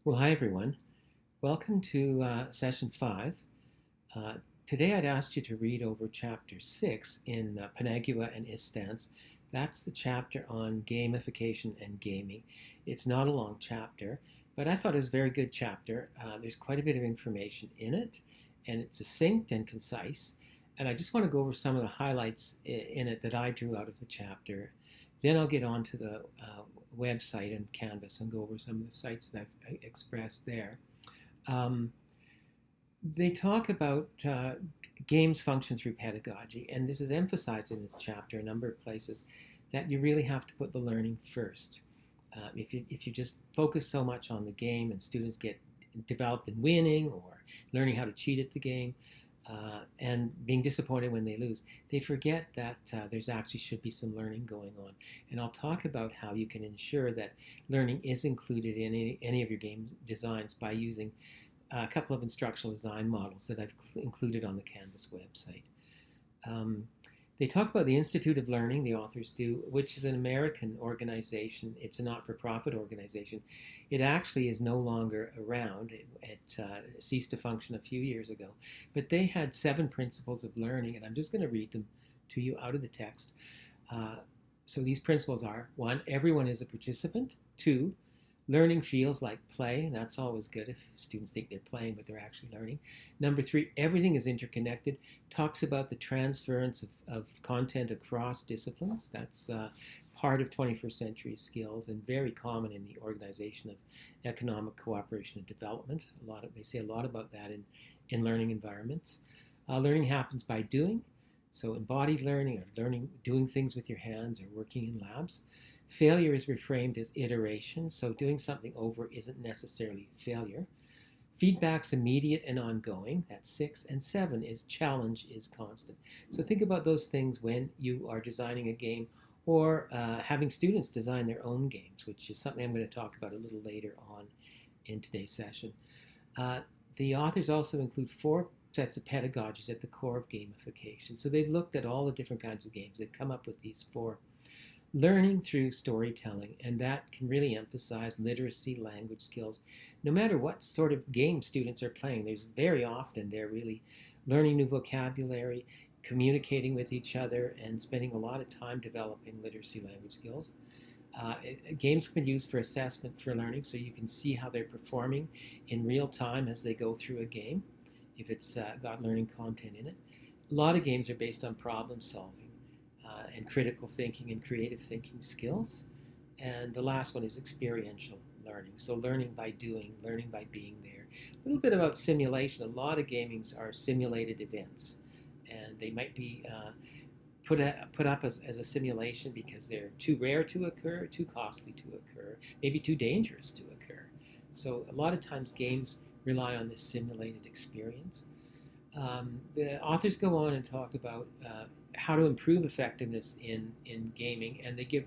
Well, hi everyone. Welcome to session 5. Uh, Today I'd asked you to read over chapter 6 in Panagia and Istance. That's the chapter on gamification and gaming. It's not a long chapter, but I thought it was a very good chapter. There's quite a bit of information in it, and it's succinct and concise. And I just want to go over some of the highlights in it that I drew out of the chapter. Then I'll get on to the website and Canvas and go over some of the sites that I've expressed there. Um, they talk about games function through pedagogy, and this is emphasized in this chapter a number of places that you really have to put the learning first. If you just focus so much on the game and students get developed in winning or learning how to cheat at the game, and being disappointed when they lose, they forget that there's actually should be some learning going on. And I'll talk about how you can ensure that learning is included in any of your game designs by using a couple of instructional design models that I've included on the Canvas website. They talk about the Institute of Learning, the authors do, which is an American organization. It's a not-for-profit organization. It actually is no longer around. It ceased to function a few years ago. But they had 7 principles of learning, and I'm just going to read them to you out of the text. So these principles are: 1, everyone is a participant. 2, learning feels like play. That's always good if students think they're playing, but they're actually learning. Number 3, everything is interconnected. Talks about the transference of content across disciplines. That's part of 21st century skills and very common in the organization of economic cooperation and development. They say a lot about that in learning environments. Learning happens by doing. So embodied learning, or learning, doing things with your hands, or working in labs. Failure is reframed as iteration, so doing something over isn't necessarily failure. Feedback's immediate and ongoing, that's 6. And 7 is challenge is constant. So think about those things when you are designing a game or having students design their own games, which is something I'm going to talk about a little later on in today's session. The authors also include 4 sets of pedagogies at the core of gamification. So they've looked at all the different kinds of games. They've come up with these 4. Learning through storytelling, and that can really emphasize literacy, language skills. No matter what sort of game students are playing, there's very often they're really learning new vocabulary, communicating with each other, and spending a lot of time developing literacy language skills. Games can be used for assessment for learning, so you can see how they're performing in real time as they go through a game, if it's got learning content in it. A lot of games are based on problem solving and critical thinking and creative thinking skills. And the last one is experiential learning. So learning by doing, learning by being there. A little bit about simulation. A lot of gamings are simulated events, and they might be put up as a simulation because they're too rare to occur, too costly to occur, maybe too dangerous to occur. So a lot of times games rely on this simulated experience. The authors go on and talk about how to improve effectiveness in gaming, and they give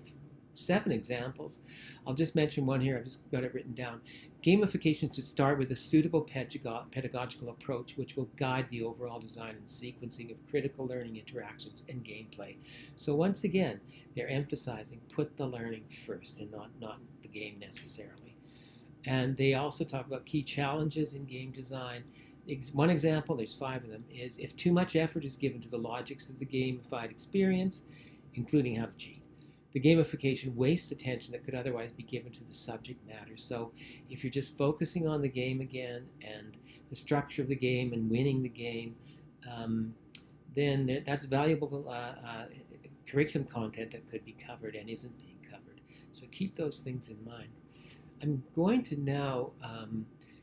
7 examples. I'll just mention one here. I've just got it written down. Gamification should start with a suitable pedagogical approach which will guide the overall design and sequencing of critical learning interactions and gameplay. So once again, they're emphasizing put the learning first and not the game necessarily. And they also talk about key challenges in game design. One example, there's 5 of them, is if too much effort is given to the logics of the gamified experience, including how to cheat. The gamification wastes attention that could otherwise be given to the subject matter. So if you're just focusing on the game again and the structure of the game and winning the game, then that's valuable curriculum content that could be covered and isn't being covered. So keep those things in mind. I'm going to now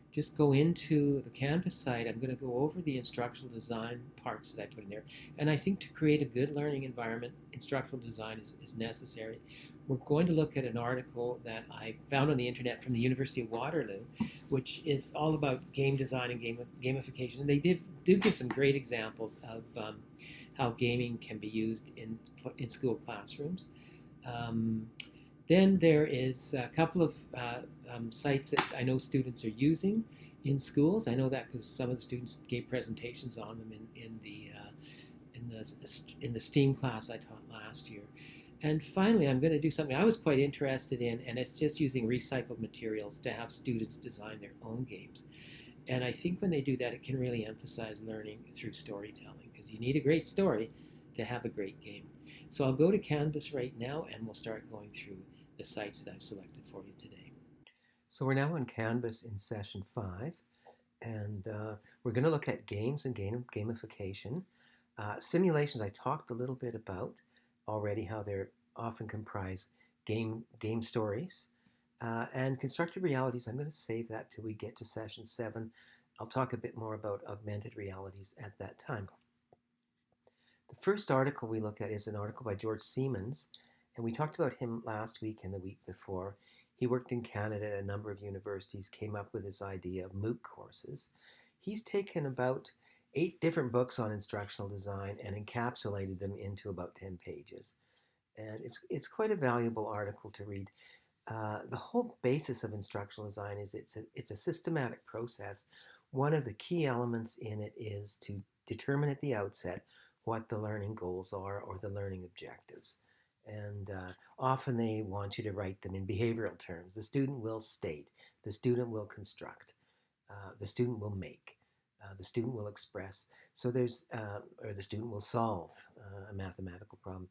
just go into the Canvas site. I'm going to go over the instructional design parts that I put in there. And I think to create a good learning environment, instructional design is necessary. We're going to look at an article that I found on the internet from the University of Waterloo, which is all about game design and gamification. And they do give some great examples of how gaming can be used in school classrooms. Then there is a couple of sites that I know students are using in schools. I know that because some of the students gave presentations on them in the STEAM class I taught last year. And finally, I'm going to do something I was quite interested in, and it's just using recycled materials to have students design their own games. And I think when they do that, it can really emphasize learning through storytelling because you need a great story to have a great game. So I'll go to Canvas right now and we'll start going through the sites that I've selected for you today. So we're now on Canvas in session 5, and we're going to look at games and gamification. Simulations I talked a little bit about already, how they're often comprise game stories. And constructed realities, I'm going to save that till we get to session 7. I'll talk a bit more about augmented realities at that time. The first article we look at is an article by George Siemens, and we talked about him last week and the week before. He worked in Canada at a number of universities, came up with this idea of MOOC courses. He's taken about 8 different books on instructional design and encapsulated them into about 10 pages. And it's quite a valuable article to read. The whole basis of instructional design is it's a systematic process. One of the key elements in it is to determine at the outset what the learning goals are or the learning objectives. And often they want you to write them in behavioral terms. The student will state, the student will construct, the student will make, the student will express. So or the student will solve a mathematical problem.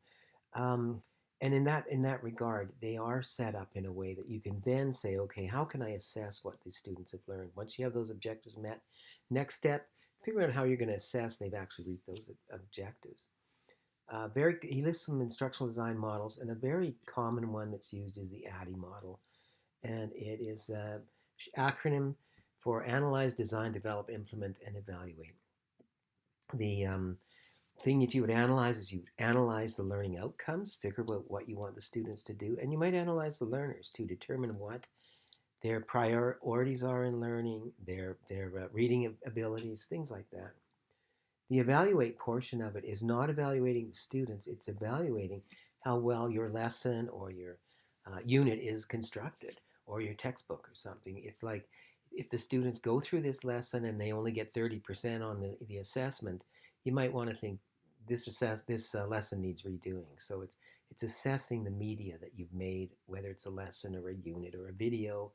And in that regard, they are set up in a way that you can then say, okay, how can I assess what these students have learned? Once you have those objectives met, next step, figure out how you're going to assess they've actually reached those objectives. He lists some instructional design models, and a very common one that's used is the ADDIE model. And it is an acronym for Analyze, Design, Develop, Implement, and Evaluate. The thing that you would analyze is you would analyze the learning outcomes, figure out what you want the students to do, and you might analyze the learners to determine what their priorities are in learning, their reading abilities, things like that. The evaluate portion of it is not evaluating the students, it's evaluating how well your lesson or your unit is constructed, or your textbook or something. It's like if the students go through this lesson and they only get 30% on the assessment, you might want to think this lesson needs redoing. So it's assessing the media that you've made, whether it's a lesson or a unit or a video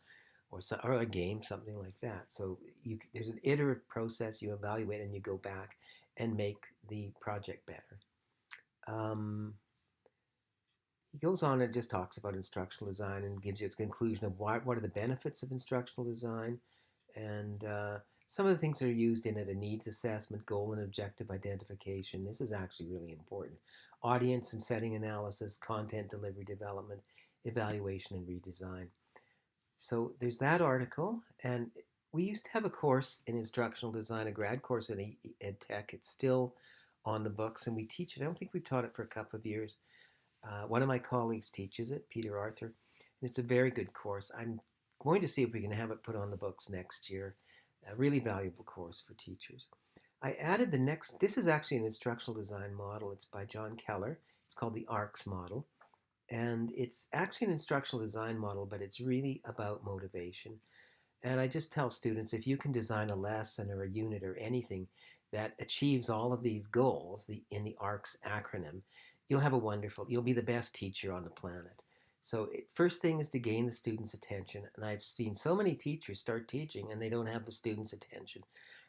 or a game, something like that. So there's an iterative process. You evaluate and you go back and make the project better. He goes on and just talks about instructional design and gives you its conclusion of what are the benefits of instructional design, and some of the things that are used in it: a needs assessment, goal and objective identification. This is actually really important. Audience and setting analysis, content delivery development, evaluation and redesign. So there's that article, and we used to have a course in instructional design, a grad course in EdTech. It's still on the books, and we teach it. I don't think we've taught it for a couple of years. One of my colleagues teaches it, Peter Arthur, and it's a very good course. I'm going to see if we can have it put on the books next year. A really valuable course for teachers. I added this is actually an instructional design model. It's by John Keller. It's called the ARCS model. And it's actually an instructional design model, but it's really about motivation. And I just tell students, if you can design a lesson or a unit or anything that achieves all of these goals in the ARCS acronym, you'll be the best teacher on the planet. So first thing is to gain the student's attention. And I've seen so many teachers start teaching and they don't have the student's attention.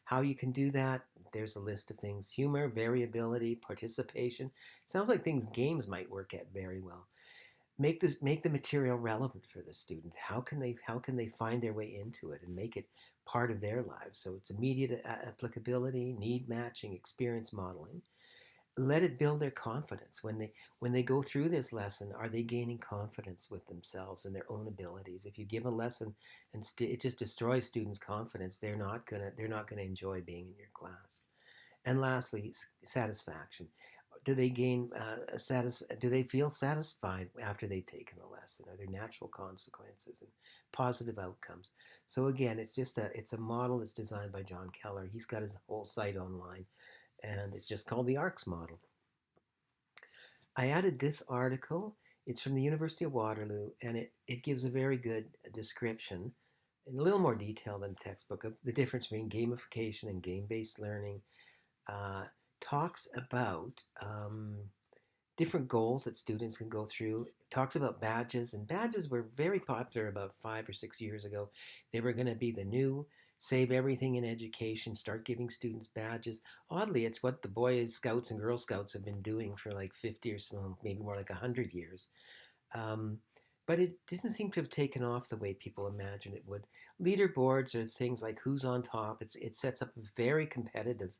How you can do that, there's a list of things: humor, variability, participation. Sounds like things games might work at very well. Make the material relevant for the student. How can they find their way into it and make it part of their lives? So it's immediate applicability, need matching, experience modeling. Let it build their confidence. When they go through this lesson, are they gaining confidence with themselves and their own abilities? If you give a lesson and it just destroys students' confidence, they're not gonna enjoy being in your class. And lastly, satisfaction. Do they do they feel satisfied after they've taken the lesson? Are there natural consequences and positive outcomes? So again, it's a model that's designed by John Keller. He's got his whole site online, and it's just called the ARCS model. I added this article. It's from the University of Waterloo, and it gives a very good description in a little more detail than the textbook of the difference between gamification and game-based learning. Talks about different goals that students can go through. It talks about badges, and badges were very popular about 5 or 6 years ago. They were going to be the new save everything in education, start giving students badges. Oddly, it's what the Boy Scouts and Girl Scouts have been doing for like 50 or so, maybe more like 100 years. Um, but it doesn't seem to have taken off the way people imagined it would. Leaderboards are things like who's on top. It sets up a very competitive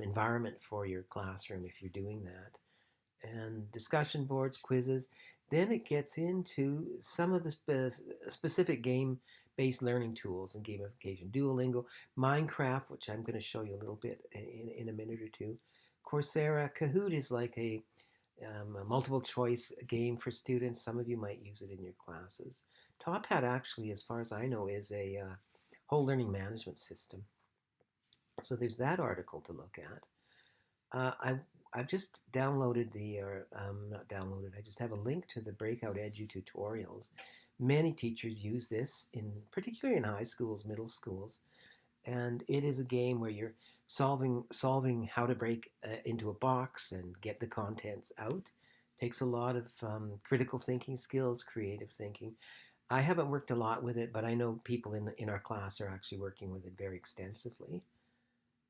environment for your classroom if you're doing that. And discussion boards, quizzes. Then it gets into some of the specific game based learning tools and gamification. Duolingo, Minecraft, which I'm going to show you a little bit in a minute or two. Coursera, Kahoot is like a multiple choice game for students. Some of you might use it in your classes. Top Hat, actually, as far as I know, is a whole learning management system. So there's that article to look at. I've just downloaded or not downloaded, I just have a link to the Breakout Edu tutorials. Many teachers use this, particularly in high schools, middle schools, and it is a game where you're solving how to break into a box and get the contents out. Takes a lot of critical thinking skills, creative thinking. I haven't worked a lot with it, but I know people in our class are actually working with it very extensively.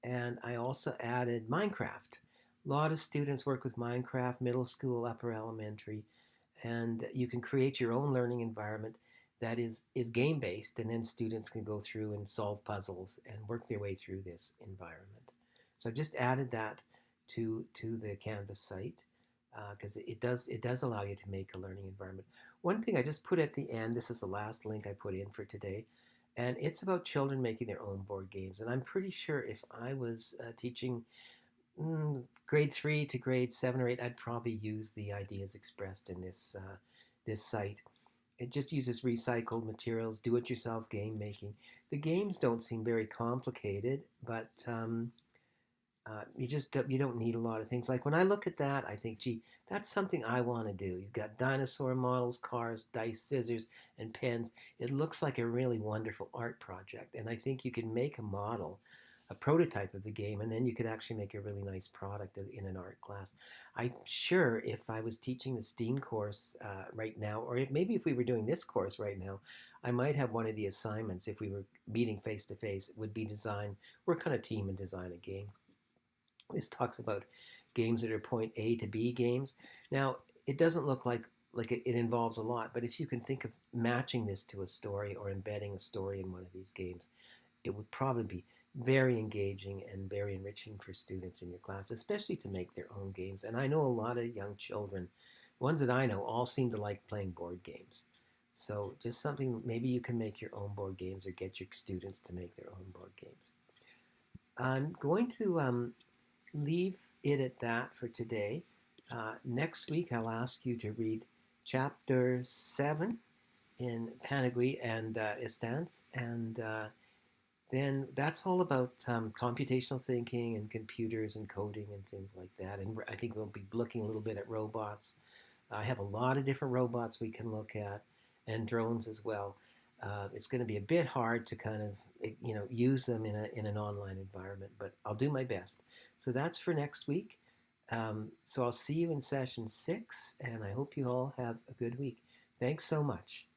And I also added Minecraft. A lot of students work with Minecraft, middle school, upper elementary, and you can create your own learning environment that is game based, and then students can go through and solve puzzles and work their way through this environment. So I've just added that to the Canvas site because it does allow you to make a learning environment. One thing I just put at the end, this is the last link I put in for today, and it's about children making their own board games. And I'm pretty sure if I was teaching grade 3 to grade 7 or 8, I'd probably use the ideas expressed in this site. It just uses recycled materials, do-it-yourself game making. The games don't seem very complicated, but you don't need a lot of things. Like when I look at that, I think, gee, that's something I want to do. You've got dinosaur models, cars, dice, scissors, and pens. It looks like a really wonderful art project, and I think you can make a model, a prototype of the game, and then you could actually make a really nice product in an art class. I'm sure if I was teaching the STEAM course right now, or maybe if we were doing this course right now, I might have one of the assignments, if we were meeting face to face, would be work on a team and design a game. This talks about games that are point A to B games. Now, it doesn't look like it involves a lot, but if you can think of matching this to a story or embedding a story in one of these games, it would probably be very engaging and very enriching for students in your class, especially to make their own games. And I know a lot of young children, ones that I know, all seem to like playing board games. So just something, maybe you can make your own board games or get your students to make their own board games. I'm going to leave it at that for today. Next week, I'll ask you to read chapter 7 in Panagui and Estance, and then that's all about computational thinking and computers and coding and things like that. And I think we'll be looking a little bit at robots. I have a lot of different robots we can look at, and drones as well. It's going to be a bit hard to kind of use them in an online environment, but I'll do my best. So that's for next week. So I'll see you in session 6, and I hope you all have a good week. Thanks so much.